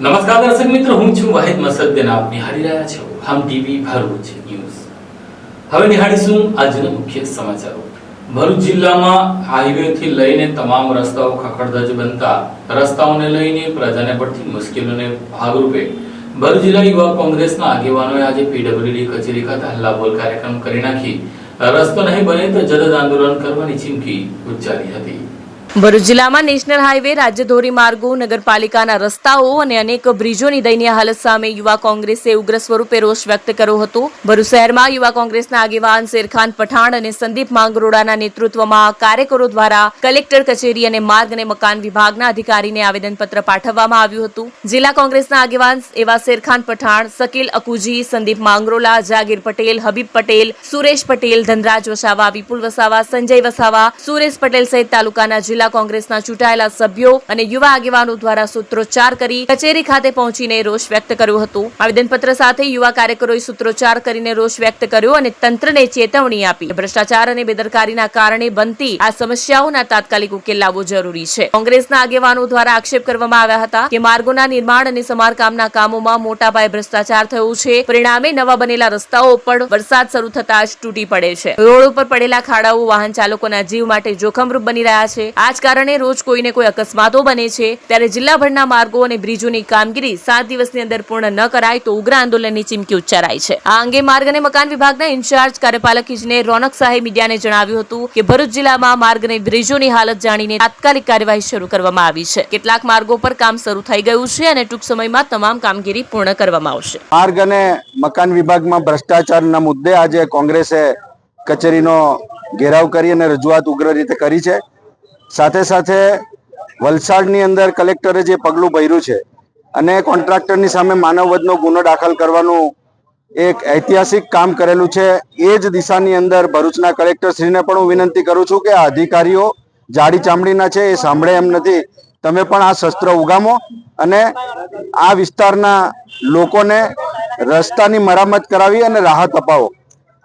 નમસ્કાર દર્શક મિત્રો, હું છું વાહિદ મસદ્દેન. આપ નિહાળી રહ્યા છો હમ ટીવી ભરૂચ ન્યૂઝ. હવે નિહાળીશું આજના મુખ્ય સમાચારો. ભરૂચ જિલ્લામાં હાઈવેથી લઈને તમામ રસ્તાઓ ખખડધજ બનતા રસ્તાઓને લઈને પ્રજાને પડતી મુશ્કેલીઓને ભાગરૂપે ભરૂચ જિલ્લા યુવા કોંગ્રેસના આગેવાનોએ આજે પીડબ્લ્યુડી કચેરી ખાતે હલ્લાબોલ કાર્યક્રમ કરી નાખી રસ્તો નહીં બને તો જલદ આંદોલન કરવાની ચીમકી ઉચ્ચારી હતી. ભરૂચ જિલ્લામાં નેશનલ હાઈવે, રાજ્ય ધોરીમાર્ગો, નગરપાલિકાના રસ્તાઓ અને અનેક બ્રિજોની દયનીય હાલત સામે યુવા કોંગ્રેસે ઉગ્ર સ્વરૂપે રોષ વ્યક્ત કર્યો હતો. ભરૂચ શહેરમાં યુવા કોંગ્રેસના આગેવાન શેરખાન પઠાણ અને સંદીપ માંગરોળાના નેતૃત્વમાં કાર્યકરો દ્વારા કલેક્ટર કચેરી અને માર્ગ અને મકાન વિભાગના અધિકારીને આવેદનપત્ર પાઠવવામાં આવ્યું હતું. જિલ્લા કોંગ્રેસના આગેવાન એવા શેરખાન પઠાણ, શકીલ અકુજી, સંદીપ માંગરોળા, જાગીર પટેલ, હબીબ પટેલ, સુરેશ પટેલ, ધનરાજ વસાવા, વિપુલ વસાવા, સંજય વસાવા, સુરેશ પટેલ સહિત તાલુકાના જિલ્લા કોંગ્રેસના ચૂંટાયેલા સભ્યો અને યુવા આગેવાનો દ્વારા સૂત્રોચ્ચાર કરી કચેરી ખાતે પહોંચીને રોષ વ્યક્ત કર્યો હતો. આવેદનપત્ર સાથે યુવા કાર્યકરોએ સૂત્રોચ્ચાર કરીને રોષ વ્યક્ત કર્યો અને તંત્રને ચેતવણી આપી ભ્રષ્ટાચાર અને બેદરકારીના કારણે બનતી આ સમસ્યાઓના તાત્કાલિક ઉકેલ લાવવો જરૂરી છે. કોંગ્રેસના આગેવાનો દ્વારા આક્ષેપ કરવામાં આવ્યા હતા કે માર્ગોના નિર્માણ અને સમારકામના કામોમાં મોટા પાયે ભ્રષ્ટાચાર થયો છે. પરિણામે નવા બનેલા રસ્તાઓ પણ વરસાદ શરૂ થતા જ તૂટી પડે છે. રોડ ઉપર પડેલા ખાડાઓ વાહન ચાલકોના જીવ માટે જોખમરૂપ બની રહ્યા છે. આ જ કારણે રોજ કોઈને કોઈ અકસ્માતો બને છે. ત્યારે જિલ્લાભરના માર્ગો અને બ્રિજોની કામગીરી 7 દિવસની અંદર પૂર્ણ ન કરાય તો ઉગ્ર આંદોલનની ચીમકી ઉચ્ચારાઈ છે. આ અંગે માર્ગ અને મકાન વિભાગના ઇન્ચાર્જ કાર્યપાલક ઇજનેર રોનક શાહે મીડિયાને જણાવ્યું હતું કે ભરૂચ જિલ્લામાં માર્ગ અને બ્રિજોની હાલત જાણીને તાત્કાલિક કાર્યવાહી શરૂ કરવામાં આવી છે. કેટલાક માર્ગો પર કામ શરૂ થઈ ગયું છે અને ટૂંક સમયમાં તમામ કામગીરી પૂર્ણ કરવામાં આવશે. માર્ગ અને મકાન વિભાગમાં ભ્રષ્ટાચારના મુદ્દે આજે કોંગ્રેસે કચેરીનો ઘેરાવ કરી અને રજૂઆત ઉગ્ર રીતે કરી છે. સાથે સાથે વલસાડની અંદર કલેક્ટરે જે પગલું ભર્યું છે અને કોન્ટ્રાક્ટરની સામે માનવવધનો ગુનો દાખલ કરવાનું એક ઐતિહાસિક કામ કરેલું છે. એ જ દિશાની અંદર ભરૂચના કલેક્ટરશ્રીને પણ હું વિનંતી કરું છું કે આ અધિકારીઓ જાડી ચામડીના છે, એ સાંભળે એમ નથી. તમે પણ આ શસ્ત્ર ઉગામો અને આ વિસ્તારના લોકોને રસ્તાની મરામત કરાવી અને રાહત અપાવો.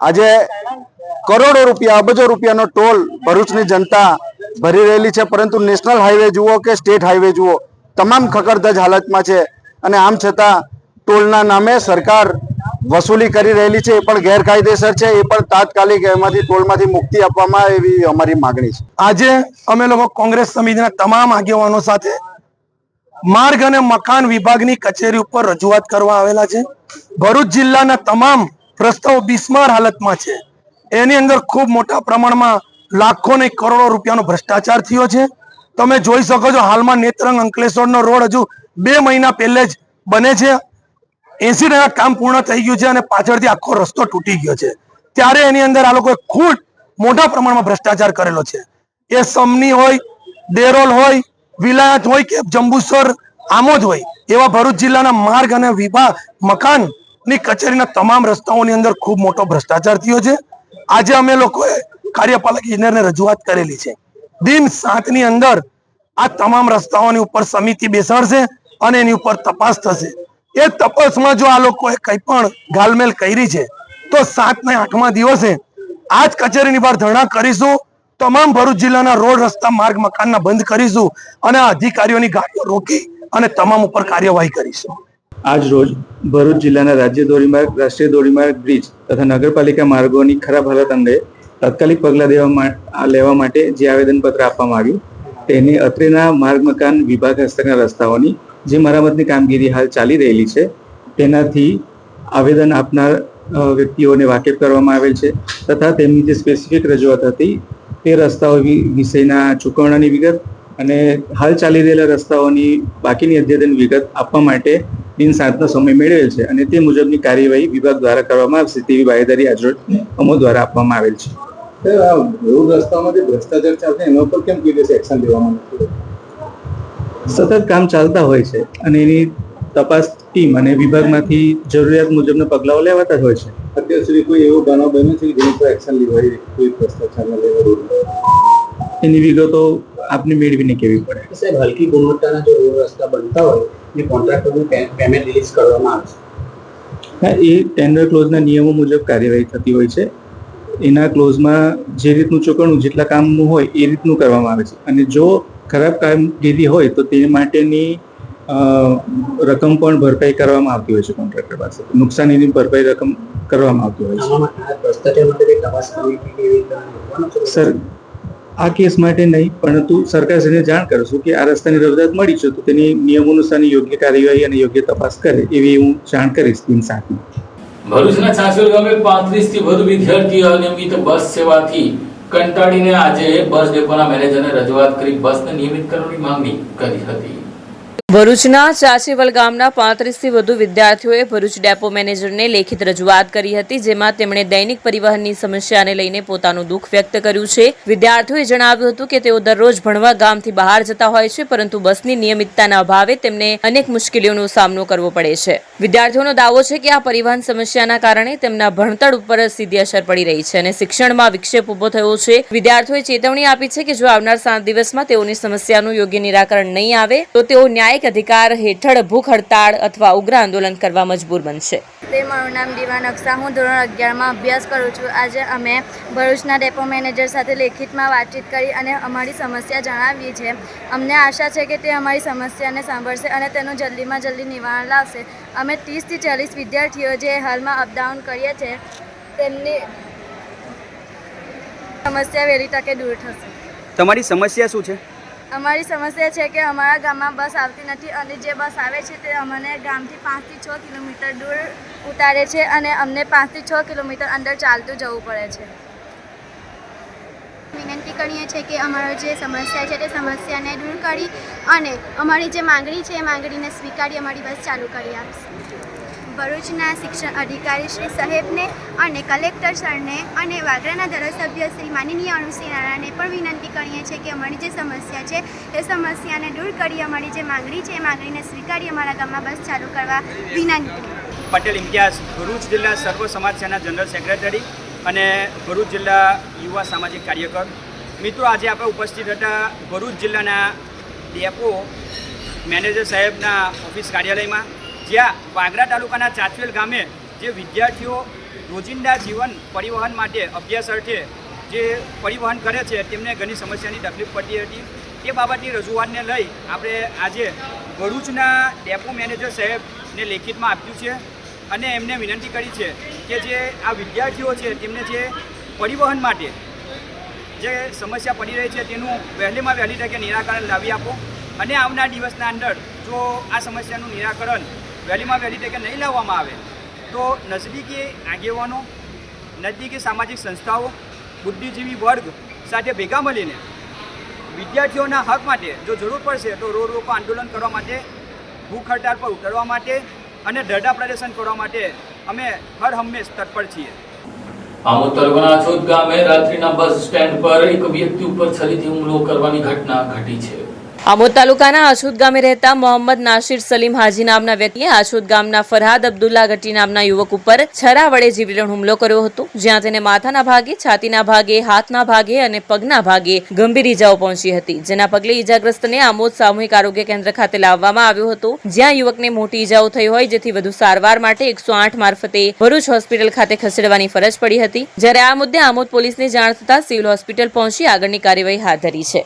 આજે કરોડો રૂપિયા, અબજો રૂપિયાનો ટોલ ભરૂચની જનતા ભરી રહેલી છે, પરંતુ નેશનલ હાઈવે જુઓ કે સ્ટેટ હાઈવે જુઓ, તમામ ખખડધજ હાલતમાં છે. અને આમ છતાં ટોલના નામે સરકાર વસૂલી કરી રહેલી છે, એ પણ ગેરકાયદેસર છે. એ પણ તાત્કાલિક એમાંથી ટોલમાંથી મુક્તિ આપવામાં આવે એવી અમારી માગણી છે. આજે અમે લોકો કોંગ્રેસ સમિતિના તમામ આગેવાનો સાથે માર્ગ અને મકાન વિભાગની કચેરી ઉપર રજૂઆત કરવા આવેલા છે. ભરૂચ જિલ્લાના તમામ રસ્તાઓ બિસ્માર હાલતમાં છે. એની અંદર ખૂબ મોટા પ્રમાણમાં લાખો ને કરોડો રૂપિયાનો ભ્રષ્ટાચાર થયો છે. તમે જોઈ શકો છો, હાલમાં નેત્રંગ અંકલેશ્વરનો રોડ હજુ 2 મહિના પહેલે જ બને છે. 80% કામ પૂર્ણ થઈ ગયું છે અને પાછળથી આખો રસ્તો તૂટી ગયો છે. ત્યારે એની અંદર આ લોકોએ ખૂબ મોટા પ્રમાણમાં ભ્રષ્ટાચાર કરેલો છે. એ સમની હોય, દેરોલ હોય, વિલાયત હોય કે જંબુસર, આમોદ હોય, એવા ભરૂચ જિલ્લાના માર્ગ અને વિભાગ મકાનની કચેરીના તમામ રસ્તાઓની અંદર ખૂબ મોટો ભ્રષ્ટાચાર થયો છે. આજે અમે લોકોએ કાર્યપાલક ઇજનેરને રજૂઆત કરેલી છે. દિન 7 ની અંદર આ તમામ રસ્તાઓની ઉપર સમિતિ બેસાડશે અને એની ઉપર તપાસ થશે. એ તપાસમાં જો આ લોકોએ કંઈ પણ ગાલમેલ કરી છે તો 7 ને 8મા દિવસે આ જ કચેરીની બહાર ધરણા કરીશું. તમામ ભરૂચ જિલ્લાના રોડ, રસ્તા, માર્ગ, મકાનના બંધ કરીશું અને આ અધિકારીઓની ગાડીઓ રોકી અને તમામ ઉપર કાર્યવાહી કરીશું. આજ રોજ ભરૂચ જિલ્લાના રાજ્ય ધોરીમાર્ગ, રાષ્ટ્રીય ધોરીમાર્ગ, બ્રિજ તથા નગરપાલિકા માર્ગોની ખરાબ હાલત અંગે તાત્કાલિક પગલાં લેવા માટે જે આવેદનપત્ર આપવામાં આવ્યું તેને અત્રેના માર્ગ મકાન વિભાગ હસ્તકના રસ્તાઓની જે મરામતની કામગીરી હાલ ચાલી રહેલી છે તેનાથી આવેદન આપનાર વ્યક્તિઓને વાકેફ કરવામાં આવેલ છે તથા તેમની જે સ્પેસિફિક રજૂઆત હતી તે રસ્તાઓ વિશેના ચૂકવણાની વિગત અને હાલ ચાલી રહેલા રસ્તાઓની બાકીની અદ્યતન વિગત આપવા માટે દિન 7નો સમય મેળવેલ છે અને તે મુજબની કાર્યવાહી વિભાગ દ્વારા કરવામાં આવશે તેવી બાહેધરી આજરોજ અમો દ્વારા આપવામાં આવેલ છે. રોડ રસ્તામાં જે ભ્રષ્ટાચાર ચાલશે એના ઉપર કેમ કોઈ દિવસ એક્શન લેવામાં નથી? સતત કામ ચાલતા હોય છે અને એની તપાસ ટીમ અને વિભાગમાંથી જરૂરિયાત મુજબના પગલાઓ લેવાતા જ હોય છે. અત્યાર સુધી કોઈ એવો બનાવ બન્યો છે જેની પર એક્શન લેવાય, કોઈ ભ્રષ્ટાચારના લેવા એની વિગતો આપને મેળવીને કેવી પડે. સાહેબ, હલકી ગુણવત્તાના જો રોડ રસ્તા બનતા હોય એ કોન્ટ્રાક્ટરનું પેમેન્ટ રિલીઝ કરવામાં આવે છે. હા, એ ટેન્ડર ક્લોઝના નિયમો મુજબ કાર્યવાહી થતી હોય છે. એના ક્લોઝમાં જે રીતનું ચૂકવણું જેટલા કામનું હોય એ રીતનું કરવામાં આવે છે અને જો ખરાબ કામગીરી હોય તો તે માટેની રકમ પણ ભરપાઈ કરવામાં આવતી હોય છે કોન્ટ્રાક્ટર પાસે, નુકસાનીની ભરપાઈ રકમ કરવામાં આવતી હોય છે. આમાં આ ભ્રષ્ટાચાર માટે કોઈ તપાસ કમિટી કેવી રીતે કરવાનો છે? સર, આ કેસ માટે નહીં, પરંતુ સરકારશ્રીને જાણ કરશું કે આ રસ્તાની રજૂઆત મળી છે તો તેની નિયમોનુસારની યોગ્ય કાર્યવાહી અને યોગ્ય તપાસ કરે એવી હું જાણ કરીશ દિન સાથે. ભરૂચના ચાંચોલ ગામે 35 થી વધુ વિદ્યાર્થીઓ અનિયમિત બસ સેવાથી કંટાળીને આજે બસ ડેપોના મેનેજરને રજૂઆત કરી બસને નિયમિત કરવાની માંગણી કરી હતી. ભરૂચના ચાચીવલ ગામના 35 થી વધુ વિદ્યાર્થીઓએ ભરૂચ ડેપો મેનેજરને લેખિત રજૂઆત કરી હતી, જેમાં તેમણે દૈનિક પરિવહનની સમસ્યાને લઈને પોતાનું દુઃખ વ્યક્ત કર્યું છે. વિદ્યાર્થીઓએ જણાવ્યું હતું કે તેઓ દરરોજ ભણવા ગામથી બહાર જતા હોય છે, પરંતુ બસની નિયમિતતાના અભાવે તેમને અનેક મુશ્કેલીઓનો સામનો કરવો પડે છે. વિદ્યાર્થીઓનો દાવો છે કે આ પરિવહન સમસ્યાના કારણે તેમના ભણતર ઉપર સીધી અસર પડી રહી છે અને શિક્ષણમાં વિક્ષેપ ઉભો થયો છે. વિદ્યાર્થીઓએ ચેતવણી આપી છે કે જો આવનાર 7 દિવસમાં તેઓની સમસ્યાનું યોગ્ય નિરાકરણ નહીં આવે તો તેઓ ન્યાયિક અધિકાર હેઠળ ભૂખ હડતાળ અથવા ઉગ્ર આંદોલન કરવા મજબૂર બનશે. મારું નામ દીવા નકશા, હું ધોરણ 11માં અભ્યાસ કરું છું. આજે અમે ભરૂચના ડેપો મેનેજર સાથે લેખિતમાં વાતચીત કરી અને અમારી સમસ્યા જણાવી છે. અમને આશા છે કે તે અમારી સમસ્યાને સાંભળશે અને તેનું જલ્દીમાં જલ્દી નિવારણ લાવશે. અમે 30 થી 40 વિદ્યાર્થીઓ જે હાલમાં અપડાઉન કરીએ છીએ તેમની સમસ્યા વહેલી તકે દૂર થશે. તમારી સમસ્યા શું છે? અમારી સમસ્યા છે કે અમારા ગામમાં બસ આવતી નથી અને જે બસ આવે છે તે અમને ગામથી 5 થી 6 કિલોમીટર દૂર ઉતારે છે અને અમને 5 થી 6 કિલોમીટર અંદર ચાલતું જવું પડે છે. વિનંતી કરીએ છીએ કે અમારો જે સમસ્યા છે તે સમસ્યાને દૂર કરી અને અમારી જે માંગણી છે એ માંગણીને સ્વીકારી અમારી બસ ચાલુ કરી આપશે. ભરૂચના શિક્ષણ અધિકારી શ્રી સાહેબને અને કલેક્ટર સરને અને વાગરાના ધારાસભ્ય શ્રી માનનીય અનુશ્રી રાણાને પણ વિનંતી કરીએ છીએ કે અમારી જે સમસ્યા છે એ સમસ્યાને દૂર કરી અમારી જે માંગણી છે એ માંગણીને સ્વીકારી અમારા ગામમાં બસ ચાલુ કરવા વિનંતી. પટેલ ઇમ્તિયાઝ, ભરૂચ જિલ્લા સર્વ સમાજ સેના જનરલ સેક્રેટરી અને ભરૂચ જિલ્લા યુવા સામાજિક કાર્યકર. મિત્રો, આજે આપણે ઉપસ્થિત હતા ભરૂચ જિલ્લાના ડેપો મેનેજર સાહેબના ઓફિસ કાર્યાલયમાં, જ્યાં વાગરા તાલુકાના ચાચવેલ ગામે જે વિદ્યાર્થીઓ રોજિંદા જીવન પરિવહન માટે અભ્યાસ અર્થે જે પરિવહન કરે છે તેમને ઘણી સમસ્યાની તકલીફ પડતી હતી. તે બાબતની રજૂઆતને લઈ આપણે આજે ભરૂચના ડેપો મેનેજર સાહેબને લેખિતમાં આપ્યું છે અને એમને વિનંતી કરી છે કે જે આ વિદ્યાર્થીઓ છે તેમને જે પરિવહન માટે જે સમસ્યા પડી રહી છે તેનું વહેલીમાં વહેલી તકે નિરાકરણ લાવી આપો અને આવનાર દિવસના અંદર જો આ સમસ્યાનું નિરાકરણ વહેલીમાં વહેલી તકે નહીં લાવવામાં આવે તો નજદીકી આગેવાનો, નજદીકી સામાજિક સંસ્થાઓ, બુદ્ધિજીવી વર્ગ સાથે ભેગા મળીને વિદ્યાર્થીઓના હક માટે જો જરૂર પડશે તો રોડ રોકો આંદોલન કરવા માટે, ભૂખ હડતાળ પર ઉતરવા માટે અને ધરણા પ્રદર્શન કરવા માટે અમે હર હંમેશ તત્પર છીએ. આમોદ તાલુકાના અછોદ ગામે રાત્રિના બસ સ્ટેન્ડ પર એક વ્યક્તિ ઉપર છરીથી હુમલો કરવાની ઘટના ઘટી છે. આમોદ તાલુકાના અછોદ ગામે રહેતા મોહમ્મદ નાસિર સલીમ હાજી નામના વ્યક્તિએ અછોદ ગામના ફરહાદ અબ્દુલ્લા ગટ્ટી નામના યુવક ઉપર છરા વડે જીવલેણ હુમલો કર્યો હતો, જ્યાં તેને માથાના ભાગે, છાતીના ભાગે, હાથના ભાગે અને પગના ભાગે ગંભીર ઈજાઓ પહોંચી હતી. જેના પગલે ઈજાગ્રસ્તને આમોદ સામૂહિક આરોગ્ય કેન્દ્ર ખાતે લાવવામાં આવ્યો હતો, જ્યાં યુવકને મોટી ઈજાઓ થઈ હોય જેથી વધુ સારવાર માટે 108 મારફતે ભરૂચ હોસ્પિટલ ખાતે ખસેડવાની ફરજ પડી હતી. જ્યારે આ મુદ્દે આમોદ પોલીસને જાણ થતાં સિવિલ હોસ્પિટલ પહોંચી આગળની કાર્યવાહી હાથ ધરી છે.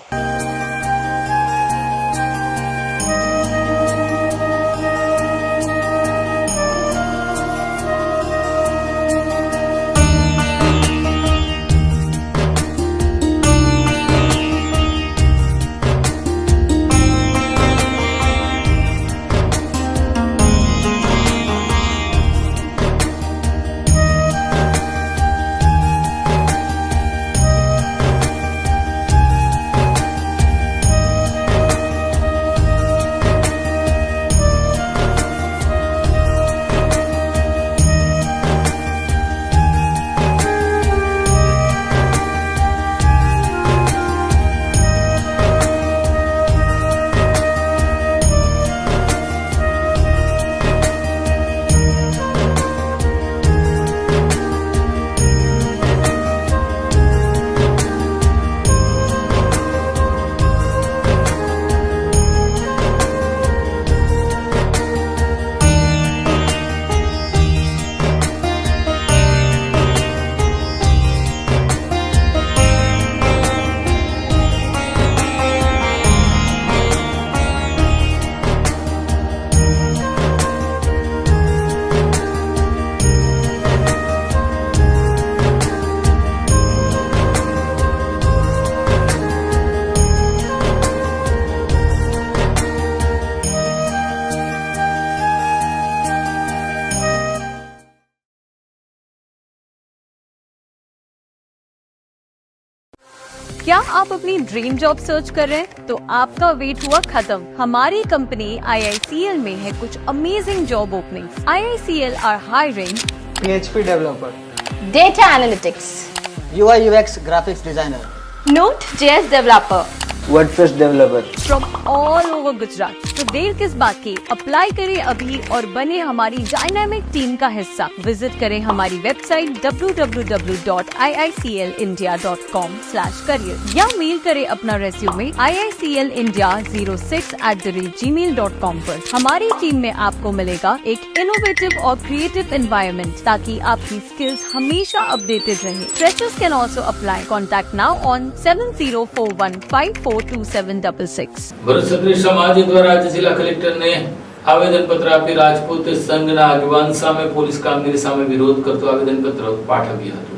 क्या आप अपनी ड्रीम जॉब सर्च कर रहे हैं? तो आपका वेट हुआ खत्म। हमारी कंपनी IICL में है कुछ amazing job openings. IICL are hiring PHP developer, data analytics, UI UX graphics designer, Node.js developer WordPress developer. From all over Gujarat. तो देर किस बात की, अप्लाई करें अभी और बने हमारी डायनामिक टीम का हिस्सा। विजिट करें हमारी वेबसाइट www.iiclindia.com/career या मेल करें अपना रेज्यूमे iiclindia06@gmail.com पर। हमारी टीम में आपको मिलेगा एक इनोवेटिव और क्रिएटिव एनवायरनमेंट ताकि आपकी स्किल्स हमेशा अपडेटेड रहे। Freshers can also apply. Contact now on 7041542766। Bharuch ક્ષત્રિય સમાજ દ્વારા આજે જિલ્લા કલેક્ટરને આવેદનપત્ર આપી રાજપૂત સંઘના આગેવાન સામે પોલીસ કામગીરી સામે વિરોધ કરતું આવેદનપત્ર પાઠવ્યું હતું।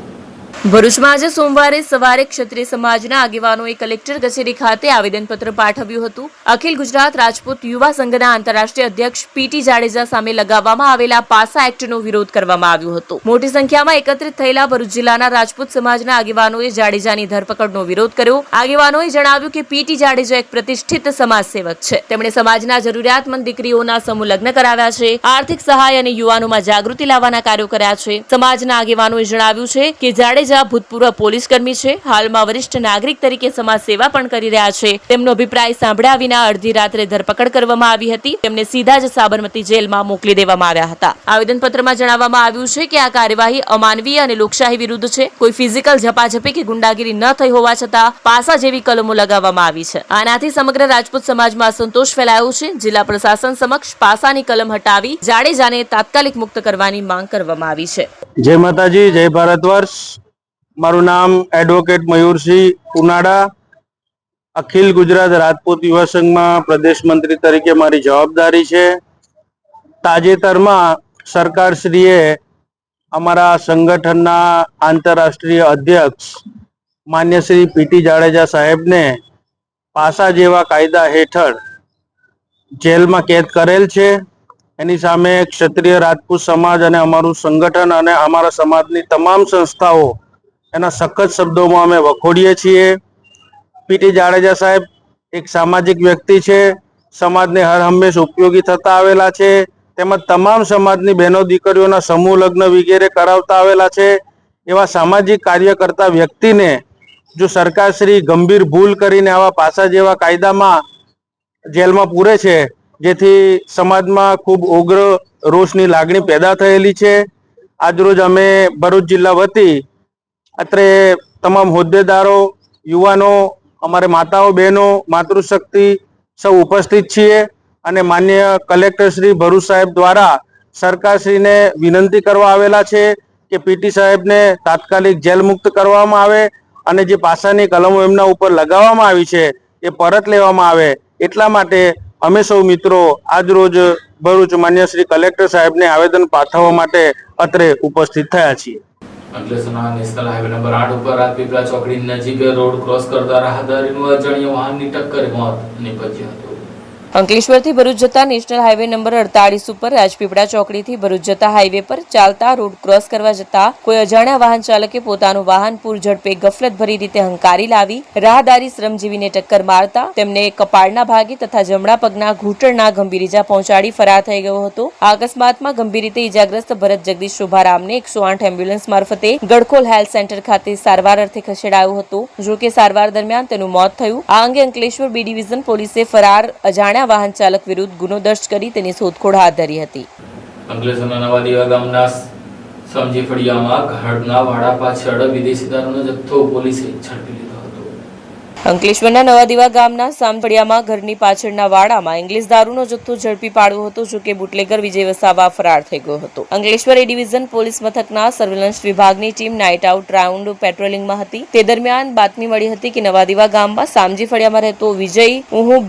ભરૂચમાં આજે સોમવારે સવારે ક્ષત્રિય સમાજના આગેવાનોએ કલેક્ટર કચેરી ખાતે આવેદનપત્ર પાઠવ્યું હતું। અખિલ ગુજરાત રાજપૂત યુવા સંઘના આંતરરાષ્ટ્રીય અધ્યક્ષ PT જાડેજા સામે લગાવવામાં આવેલા પાસા એક્ટનો વિરોધ કરવામાં આવ્યો હતો। મોટી સંખ્યામાં એકત્રિત થયેલા ભરૂચ જિલ્લાના રાજપૂત સમાજના આગેવાનોએ જાડેજાની ધરપકડનો વિરોધ કર્યો। આગેવાનોએ જણાવ્યું કે PT જાડેજા એક પ્રતિષ્ઠિત સમાજસેવક છે। તેમણે સમાજના જરૂરિયાતમંદ દીકરીઓના સમૂહ લગ્ન કરાવ્યા છે, આર્થિક સહાય અને યુવાનોમાં જાગૃતિ લાવવાના કાર્યો કર્યા છે। સમાજના આગેવાનોએ જણાવ્યું છે કે જાડેજા ભૂતપૂર્વ પોલીસ કર્મી છે, હાલમાં વરિષ્ઠ નાગરિક તરીકે સમાજ સેવા પણ કરી રહ્યા છે। તેમનો અભિપ્રાય સાંભળ્યા વિના અડધી રાત્રે ધરપકડ કરવામાં આવી હતી। તેમને સીધા જ સાબરમતી જેલમાં મોકલી દેવામાં આવ્યા હતા। આવેદનપત્રમાં જણાવવામાં આવ્યું છે કે આ કાર્યવાહી અમાનવીય અને લોકશાહી વિરુદ્ધ છે। કોઈ ફિઝિકલ ઝપાઝપી કે ગુંડાગીરી ન થઈ હોવા છતાં પાસા જેવી કલમો લગાવવામાં આવી છે। આનાથી સમગ્ર રાજપૂત સમાજમાં અસંતોષ ફેલાયો છે। જિલ્લા પ્રશાસન સમક્ષ પાસાની કલમ હટાવી જાડેજાને તાત્કાલિક મુક્ત કરવાની માંગ કરવામાં આવી છે। જય માતાજી, જય ભારતવર્ષ। મારું નામ એડવોકેટ મયુરસિંહ ઉનાળા, અખિલ ગુજરાત રાજપૂત યુવા સંઘમાં પ્રદેશ મંત્રી તરીકે મારી જવાબદારી છે। તાજેતરમાં સરકારશ્રીએ અમારા સંગઠનના આંતરરાષ્ટ્રીય અધ્યક્ષ માન્ય શ્રી PT જાડેજા સાહેબને પાસા જેવા કાયદા હેઠળ જેલમાં કેદ કરેલ છે। એની સામે ક્ષત્રિય રાજપૂત સમાજ અને અમારું સંગઠન અને અમારા સમાજની તમામ સંસ્થાઓ એના સખત શબ્દોમાં અમે વખોડીએ છીએ। PT જાડેજા સાહેબ એક સામાજિક વ્યક્તિ છે, સમાજને હર હંમેશ ઉપયોગી થતા આવેલા છે, તેમજ તમામ સમાજની બહેનો દીકરીઓના સમૂહ લગ્ન વગેરે કરાવતા આવેલા છે। એવા સામાજિક કાર્ય કરતા વ્યક્તિને જો સરકારશ્રી ગંભીર ભૂલ કરીને આવા પાસા જેવા કાયદામાં જેલમાં પૂરે છે, જેથી સમાજમાં ખૂબ ઉગ્ર રોષની લાગણી પેદા થયેલી છે। આજરોજ અમે ભરૂચ જિલ્લા વતી અત્રે તમામ હોદ્દેદારો, યુવાનો, અમારે માતાઓ બહેનો, માતૃશક્તિ સૌ ઉપસ્થિત છીએ અને માન્ય કલેક્ટર શ્રી ભરૂચ સાહેબ દ્વારા સરકારશ્રીને વિનંતી કરવા આવેલા છે કે PT સાહેબને તાત્કાલિક જેલ મુક્ત કરવામાં આવે અને જે પાસાની કલમો એમના ઉપર લગાવવામાં આવી છે એ પરત લેવામાં આવે। એટલા માટે અમે સૌ મિત્રો આજરોજ ભરૂચ માન્ય શ્રી કલેક્ટર સાહેબને આવેદન પાઠવવા માટે અત્રે ઉપસ્થિત થયા છીએ। અંકલેશ્વરના નેશનલ હાઈવે નંબર 8 ઉપર રાજપીપળા ચોકડી નજીક રોડ ક્રોસ કરતા રાહદારીનું અજાણ્યા વાહનની ટક્કરે મોત નીપજ્યું હતું। અંકલેશ્વરથી ભરૂચ જતા નેશનલ હાઈવે નંબર 48 ઉપર રાજપીપળા ચોકડીથી ભરૂચ જતા હાઈવે પર ચાલતા રોડ ક્રોસ કરવા જતા કોઈ અજાણ્યા વાહન ચાલકે પોતાનું વાહન પૂર ઝડપે ગફલતભરી રીતે હંકારી લાવી રાહદારી શ્રમજીવીને ટક્કર મારતા તેમને કપાળના ભાગે તથા જમણા પગના ઘૂંટણના ગંભીર ઈજા પહોંચાડી ફરાર થઈ ગયો હતો। આ અકસ્માતમાં ગંભીર રીતે ઈજાગ્રસ્ત ભરત જગદીશ શોભારામને 108 એમ્બ્યુલન્સ મારફતે ગડખોલ હેલ્થ સેન્ટર ખાતે સારવાર અર્થે ખસેડાયો હતો। જો કે સારવાર દરમિયાન તેનું મોત થયું। આ અંગે અંકલેશ્વર બી ડિવિઝન પોલીસે ફરાર અજાણ્યા વાહન ચાલક વિરુદ્ધ ગુનો દર્જ કરી તેની શોધખોળ હાથ ધરી હતી। અંકલેશ્વરના નવાદીવા ગામના સમજી ફળિયામાં ઘાડના વાડા પાછળ વિદેશી દારૂનો જથ્થો પોલીસે ઝડપી લીધો હતો। અંકલેશ્વરના નવાદીવા ગામના સામફળિયામાં ઘરની પાછળના વાડામાં ઇંગ્લિશ દારૂનો જથ્થો ઝડપી પાડ્યો હતો। જો કે બુટલેગર વિજય વસાવા ફરાર થઈ ગયો હતો। અંકલેશ્વર એ ડિવિઝન પોલીસ મથકના સર્વેલન્સ વિભાગની ટીમ નાઇટ આઉટ રાઉન્ડ પેટ્રોલિંગમાં હતી। તે દરમિયાન બાતમી મળી હતી કે નવાદીવા ગામમાં સામજી ફળિયામાં રહેતો વિજય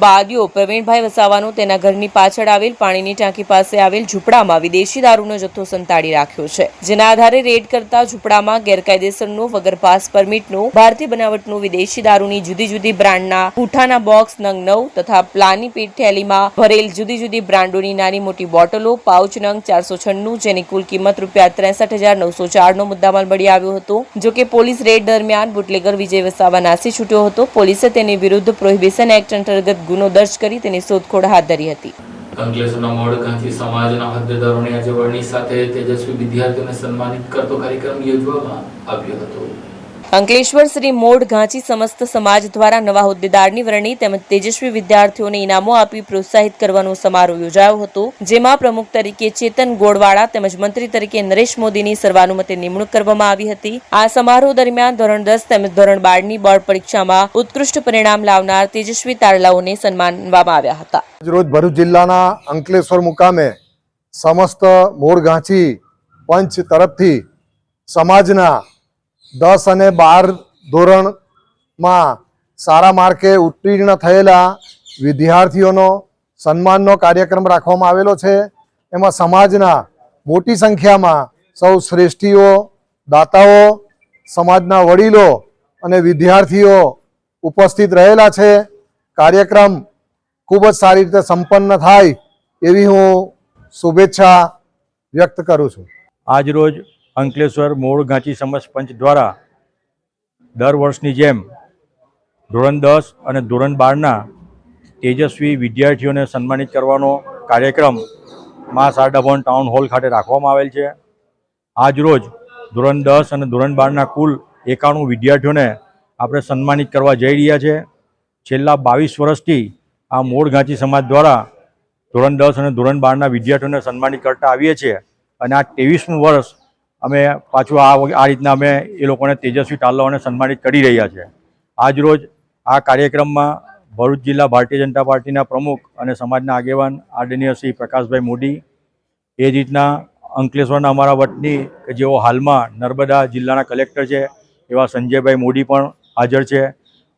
બાદિયો પ્રવીણભાઈ વસાવાનો તેના ઘરની પાછળ આવેલ પાણીની ટાંકી પાસે આવેલ ઝૂંપડામાં વિદેશી દારૂનો જથ્થો સંતાડી રાખ્યો છે। જેના આધારે રેડ કરતા ઝૂંપડામાં ગેરકાયદેસરનો વગર પાસ પરમિટનો ભારતીય બનાવટનો વિદેશી દારૂની જુદી જુદી જુદી બ્રાન્ડના પૂઠાના બોક્સ નંગ 9 તથા પ્લાની પેટ થેલીમાં ભરેલ જુદી જુદી બ્રાન્ડોની નાની મોટી બોટલો પાઉચ નંગ 496 જેની કુલ કિંમત ₹63,904 નો મુદ્દામાલ મળી આવ્યો હતો. જો કે પોલીસ રેડ દરમિયાન બુટલેગર વિજય વસાવા નાસી છૂટ્યો હતો. પોલીસે તેની વિરુદ્ધ પ્રોહિબિશન એક્ટ અંતર્ગત ગુનો દર્જ કરી તેની શોધખોળ હાથ ધરી હતી. અંકલેશ્વરના મોડ ગાંધી સમાજના હોદ્દેદારોની આજે વરણી સાથે તેજસ્વી વિદ્યાર્થીઓને સન્માનિત કરતો કાર્યક્રમ યોજવામાં આવ્યો હતો. અંકલેશ્વર શ્રી મોડ ઘાંચી સમસ્ત સમાજ દ્વારા નવા હોદ્દેદારની વરણી તેમજ તેજસ્વી વિદ્યાર્થીઓને ઇનામો આપી પ્રોત્સાહિત કરવાનો સમારોહ યોજાયો હતો. જેમાં પ્રમુખ તરીકે ચેતન ગોળવાડા તેમજ મંત્રી તરીકે નરેશ મોદીની સર્વાનુમતે નિમણૂક કરવામાં આવી હતી. આ સમારોહ દરમિયાન ધોરણ 10 તેમજ ધોરણ 12ની બોર્ડ પરીક્ષામાં ઉત્કૃષ્ટ પરિણામ લાવનાર તેજસ્વી તારલાઓને સન્માનવામાં આવ્યા હતા. રોજ ભરૂચ જિલ્લાના અંકલેશ્વર મુકામે સમસ્ત મોડ ઘાંચી પંચ તરફથી સમાજના 10 અને 12 ધોરણમાં સારા માર્કે ઉત્તીર્ણ થયેલા વિદ્યાર્થીઓનો સન્માનનો કાર્યક્રમ રાખવામાં આવેલો છે. એમાં સમાજના મોટી સંખ્યામાં સૌ શ્રેષ્ઠીઓ, દાતાઓ, સમાજના વડીલો અને વિદ્યાર્થીઓ ઉપસ્થિત રહેલા છે. કાર્યક્રમ ખૂબ જ સારી રીતે સંપન્ન થાય એવી હું શુભેચ્છા વ્યક્ત કરું છું. આજ રોજ અંકલેશ્વર મોડ ઘાંચી સમાજ પંચ દ્વારા દર વર્ષની જેમ ધોરણ 10 અને ધોરણ 12ના તેજસ્વી વિદ્યાર્થીઓને સન્માનિત કરવાનો કાર્યક્રમ મા શારદા ભવન ટાઉન હોલ ખાતે રાખવામાં આવેલ છે. આજ રોજ ધોરણ 10 અને ધોરણ 12ના કુલ 91 વિદ્યાર્થીઓને આપણે સન્માનિત કરવા જઈ રહ્યા છે. છેલ્લા 22 વર્ષથી આ મોડ ઘાંચી સમાજ દ્વારા ધોરણ 10 અને ધોરણ 12ના વિદ્યાર્થીઓને સન્માનિત કરતા આવીએ છીએ અને આ 23મું વર્ષ અમે પાછું આ રીતના અમે એ લોકોને તેજસ્વી તારલાઓને સન્માનિત કરી રહ્યા છે. આજ રોજ આ કાર્યક્રમમાં ભરૂચ જિલ્લા ભારતીય જનતા પાર્ટીના પ્રમુખ અને સમાજના આગેવાન આદરણીય શ્રી પ્રકાશભાઈ મોદી, એ જ રીતના અંકલેશ્વરના અમારા વતની કે જેઓ હાલમાં નર્મદા જિલ્લાના કલેક્ટર છે એવા સંજયભાઈ મોદી પણ હાજર છે.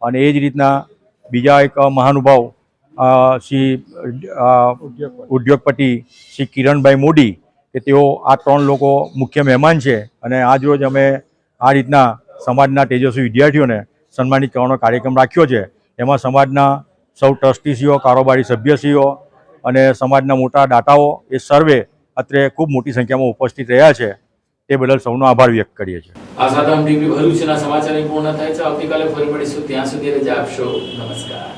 અને એ જ રીતના બીજા એક મહાનુભાવ શ્રી ઉદ્યોગપતિ શ્રી કિરણભાઈ મોદી કે તેઓ આ 3 લોકો મુખ્ય મહેમાન છે. અને આજ રોજ અમે આ રીતના સમાજના તેજસ્વી વિદ્યાર્થીઓને સન્માનિત કરવાનો કાર્યક્રમ રાખ્યો છે. એમાં સમાજના સૌ ટ્રસ્ટીશ્રીઓ, કારોબારી સભ્યશ્રીઓ અને સમાજના મોટા દાતાઓ એ સર્વે અત્રે ખૂબ મોટી સંખ્યામાં ઉપસ્થિત રહ્યા છે. તે બદલ સૌનો આભાર વ્યક્ત કરીએ છીએ. આ સાથે ટીવી ભરૂચના સમાચાર પૂર્ણ થાય છે. આવતીકાલે ફરી મળીશું. ત્યાં સુધી રજા આપશો. નમસ્કાર.